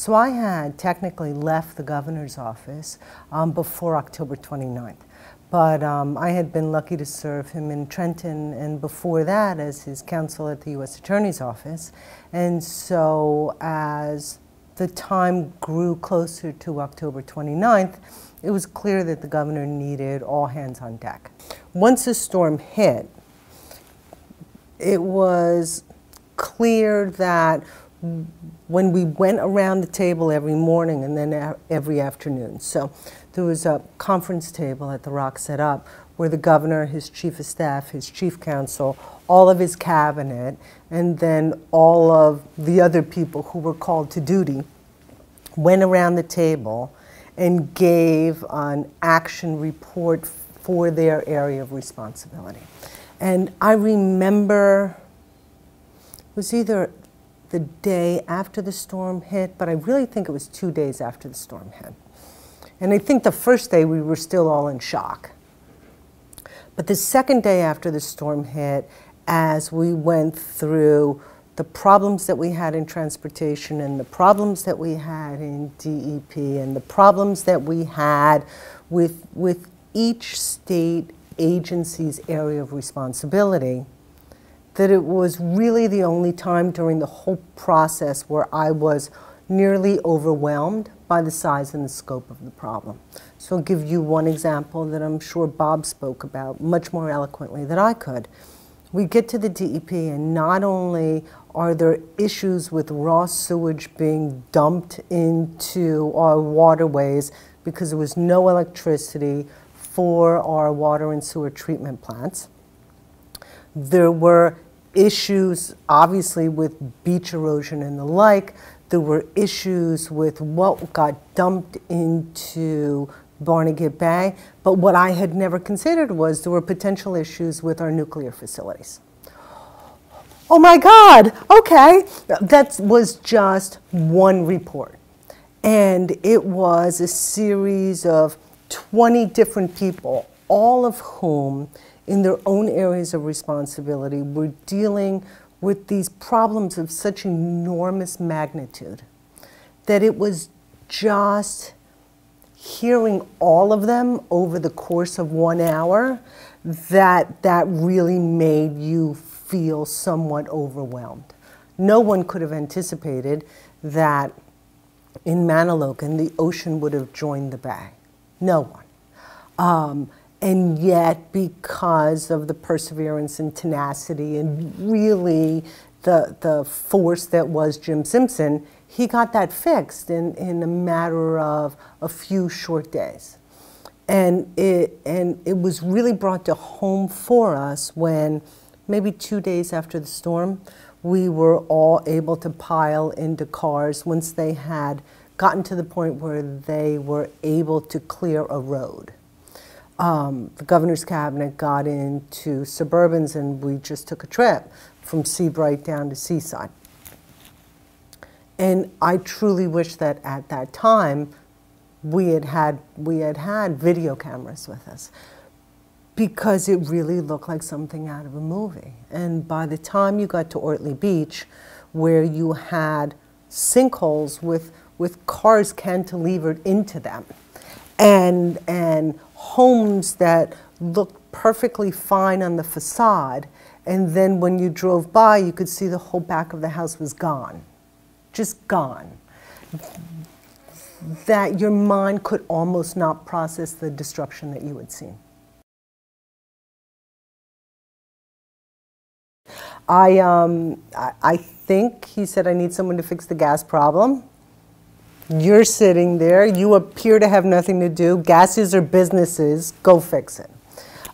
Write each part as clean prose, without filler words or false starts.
So I had technically left the governor's office before October 29th. But I had been lucky to serve him in Trenton, and before that as his counsel at the U.S. Attorney's Office. And so as the time grew closer to October 29th, it was clear that the governor needed all hands on deck. Once the storm hit, it was clear that when we went around the table every morning and then every afternoon. So there was a conference table at the Rock set up where the governor, his chief of staff, his chief counsel, all of his cabinet, and then all of the other people who were called to duty went around the table and gave an action report for their area of responsibility. And I remember it was either the day after the storm hit, but I really think it was 2 days after the storm hit. And I think the first day we were still all in shock. But the second day after the storm hit, as we went through the problems that we had in transportation and the problems that we had in DEP and the problems that we had with each state agency's area of responsibility, that it was really the only time during the whole process where I was nearly overwhelmed by the size and the scope of the problem. So I'll give you one example that I'm sure Bob spoke about much more eloquently than I could. We get to the DEP and not only are there issues with raw sewage being dumped into our waterways because there was no electricity for our water and sewer treatment plants. There were issues, obviously, with beach erosion and the like. There were issues with what got dumped into Barnegat Bay. But what I had never considered was there were potential issues with our nuclear facilities. Oh my God, okay. That was just one report. And it was a series of 20 different people, all of whom in their own areas of responsibility were dealing with these problems of such enormous magnitude that it was just hearing all of them over the course of 1 hour that really made you feel somewhat overwhelmed. No one could have anticipated that in Manahawkin the ocean would have joined the bay. No one. And yet, because of the perseverance and tenacity and really the force that was Jim Simpson, he got that fixed in a matter of a few short days. And it was really brought to home for us when, maybe 2 days after the storm, we were all able to pile into cars once they had gotten to the point where they were able to clear a road. The governor's cabinet got into Suburbans and we just took a trip from Seabright down to Seaside. And I truly wish that at that time we had had video cameras with us, because it really looked like something out of a movie. And by the time you got to Ortley Beach, where you had sinkholes with cars cantilevered into them, and homes that looked perfectly fine on the facade, and then when you drove by, you could see the whole back of the house was gone, just gone. That your mind could almost not process the destruction that you had seen. I think he said, I need someone to fix the gas problem. You're sitting there, you appear to have nothing to do, gases are businesses, go fix it.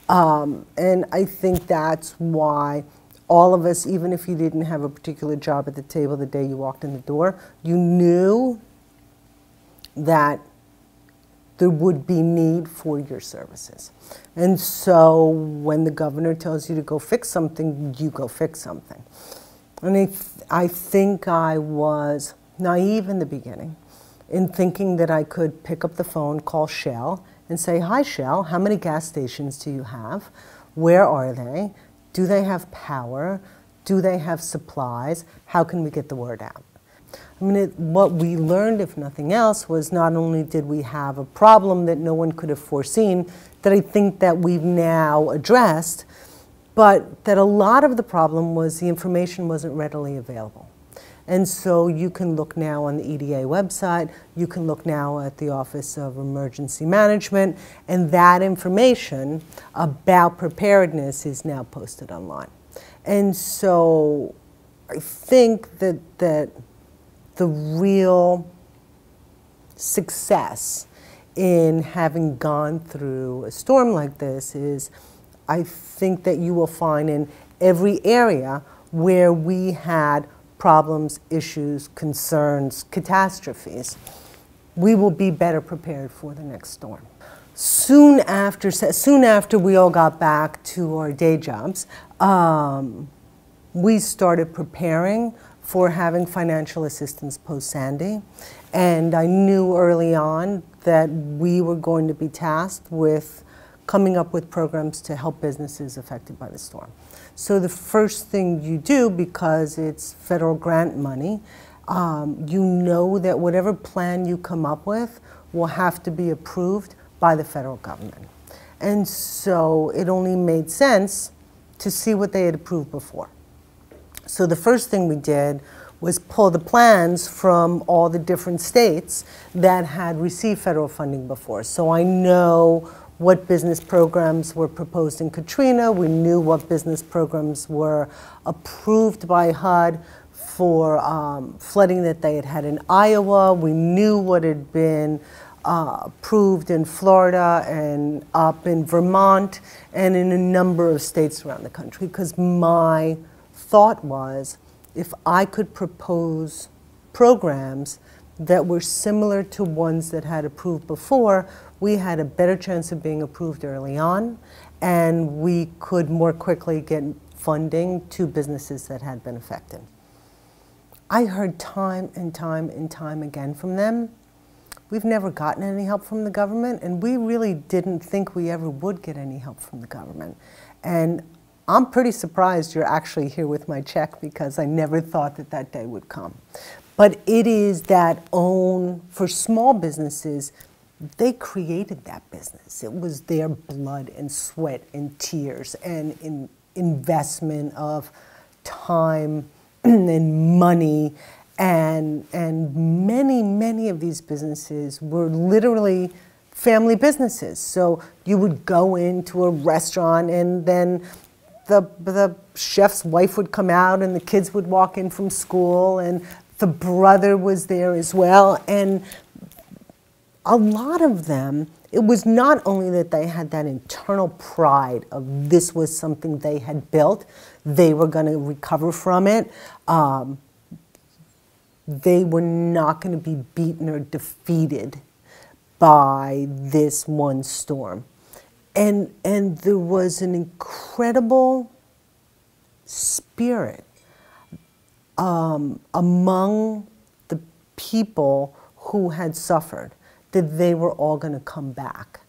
And I think that's why all of us, even if you didn't have a particular job at the table the day you walked in the door, you knew that there would be need for your services. And so when the governor tells you to go fix something, you go fix something. And I think I was naive in the beginning in thinking that I could pick up the phone, call Shell, and say, hi Shell, how many gas stations do you have? Where are they? Do they have power? Do they have supplies? How can we get the word out? I mean, what we learned, if nothing else, was not only did we have a problem that no one could have foreseen, that I think that we've now addressed, but that a lot of the problem was the information wasn't readily available. And so you can look now on the EDA website, you can look now at the Office of Emergency Management, and that information about preparedness is now posted online. And so I think that the real success in having gone through a storm like this is, I think that you will find in every area where we had problems, issues, concerns, catastrophes, we will be better prepared for the next storm. Soon after we all got back to our day jobs, we started preparing for having financial assistance post-Sandy. And I knew early on that we were going to be tasked with coming up with programs to help businesses affected by the storm. So the first thing you do, because it's federal grant money, you know that whatever plan you come up with will have to be approved by the federal government. And so it only made sense to see what they had approved before. So the first thing we did was pull the plans from all the different states that had received federal funding before. So I know what business programs were proposed in Katrina. We knew what business programs were approved by HUD for flooding that they had had in Iowa. We knew what had been approved in Florida and up in Vermont and in a number of states around the country, because my thought was, if I could propose programs that were similar to ones that had approved before, we had a better chance of being approved early on, and we could more quickly get funding to businesses that had been affected. I heard time and time and time again from them, we've never gotten any help from the government, and we really didn't think we ever would get any help from the government. And I'm pretty surprised you're actually here with my check, because I never thought that that day would come. But it is that for small businesses, they created that business. It was their blood and sweat and tears and investment of time and money, and many of these businesses were literally family businesses. So you would go into a restaurant, and then the chef's wife would come out, and the kids would walk in from school, and the brother was there as well. And a lot of them, it was not only that they had that internal pride of this was something they had built, they were going to recover from it. They were not going to be beaten or defeated by this one storm. And there was an incredible spirit among the people who had suffered, that they were all going to come back.